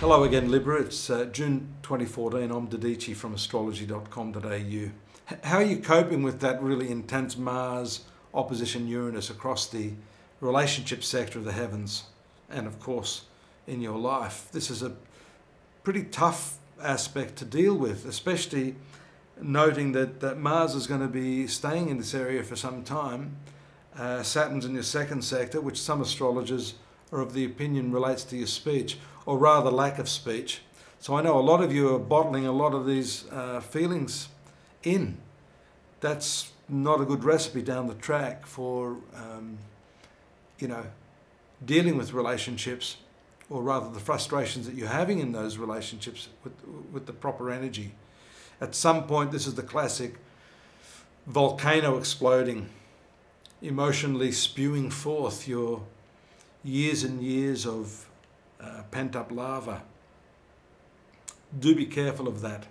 Hello again, Libra. It's June 2014. I'm Dadhichi from astrological.com.au. How are you coping with that really intense Mars opposition Uranus across the relationship sector of the heavens and, of course, in your life? This is a pretty tough aspect to deal with, especially noting that Mars is going to be staying in this area for some time. Saturn's in your second sector, which some astrologers are of the opinion relates to your speech, or rather lack of speech. So I know a lot of you are bottling a lot of these feelings in. That's not a good recipe down the track for, dealing with relationships, or rather the frustrations that you're having in those relationships with the proper energy. At some point, this is the classic volcano exploding, emotionally spewing forth your years and years of pent-up lava. Do be careful of that.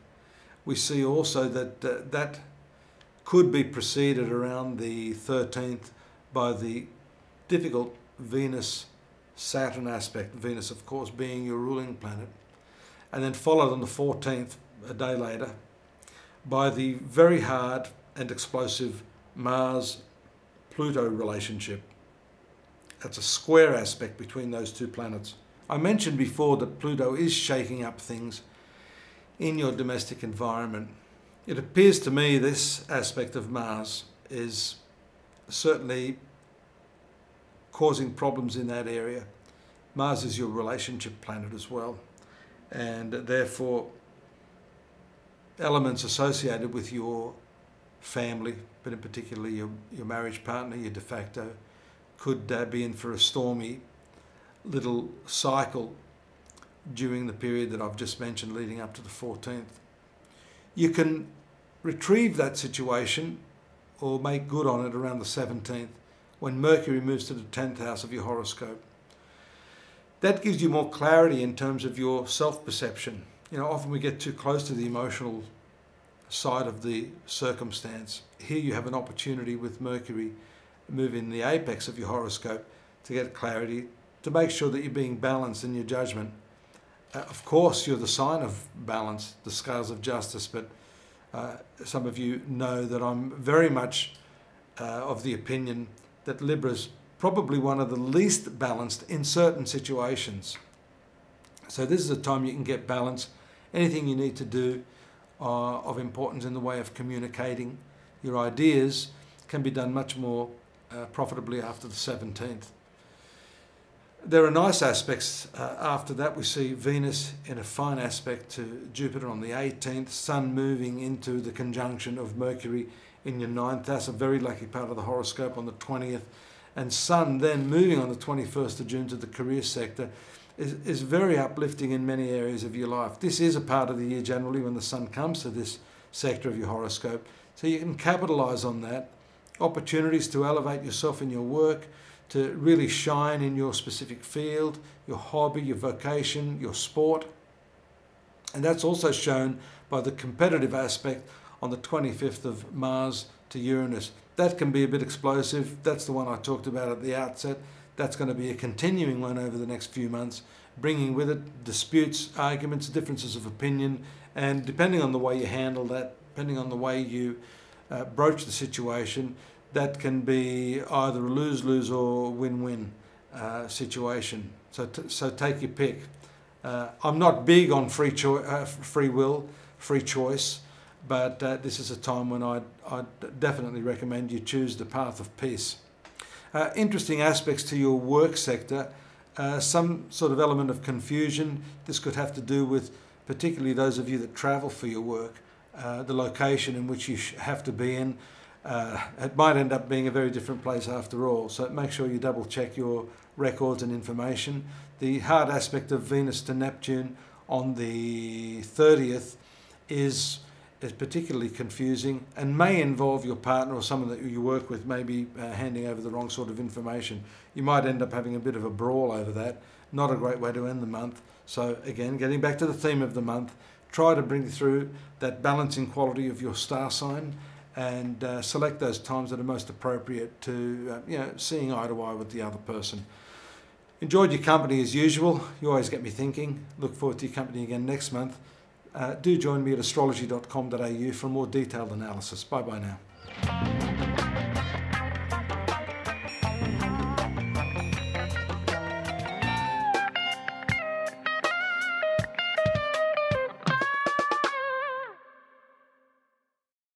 We see also that that could be preceded around the 13th by the difficult Venus-Saturn aspect, Venus of course being your ruling planet, and then followed on the 14th, a day later, by the very hard and explosive Mars-Pluto relationship. That's a square aspect between those two planets. I mentioned before that Pluto is shaking up things in your domestic environment. It appears to me this aspect of Mars is certainly causing problems in that area. Mars is your relationship planet as well, and therefore elements associated with your family, but in particular your marriage partner, your de facto, could be in for a stormy little cycle during the period that I've just mentioned leading up to the 14th. You can retrieve that situation or make good on it around the 17th when Mercury moves to the 10th house of your horoscope. That gives you more clarity in terms of your self-perception. Often we get too close to the emotional side of the circumstance. Here you have an opportunity with Mercury moving the apex of your horoscope to get clarity, to make sure that you're being balanced in your judgment. Of course, you're the sign of balance, the scales of justice, but some of you know that I'm very much of the opinion that Libra's probably one of the least balanced in certain situations. So this is a time you can get balance. Anything you need to do of importance in the way of communicating your ideas can be done much more profitably after the 17th. There are nice aspects after that. We see Venus in a fine aspect to Jupiter on the 18th, Sun moving into the conjunction of Mercury in your 9th house, a very lucky part of the horoscope, on the 20th, and Sun then moving on the 21st of June to the career sector is very uplifting in many areas of your life. This is a part of the year generally when the Sun comes to this sector of your horoscope, so you can capitalize on that. Opportunities to elevate yourself in your work, to really shine in your specific field, your hobby, your vocation, your sport. And that's also shown by the competitive aspect on the 25th of Mars to Uranus. That can be a bit explosive. That's the one I talked about at the outset. That's going to be a continuing one over the next few months, bringing with it disputes, arguments, differences of opinion, and depending on the way you handle that, depending on the way you broach the situation, that can be either a lose-lose or win-win situation. So take your pick. I'm not big on free will, free choice, but this is a time when I'd definitely recommend you choose the path of peace. Interesting aspects to your work sector, some sort of element of confusion. This could have to do with particularly those of you that travel for your work, the location in which you have to be in. It might end up being a very different place after all, so make sure you double check your records and information. The hard aspect of Venus to Neptune on the 30th is particularly confusing and may involve your partner or someone that you work with maybe handing over the wrong sort of information. You might end up having a bit of a brawl over that. Not a great way to end the month. So again, getting back to the theme of the month, try to bring through that balancing quality of your star sign and select those times that are most appropriate to seeing eye to eye with the other person. Enjoyed your company as usual. You always get me thinking. Look forward to your company again next month. Do join me at astrology.com.au for a more detailed analysis. Bye bye now.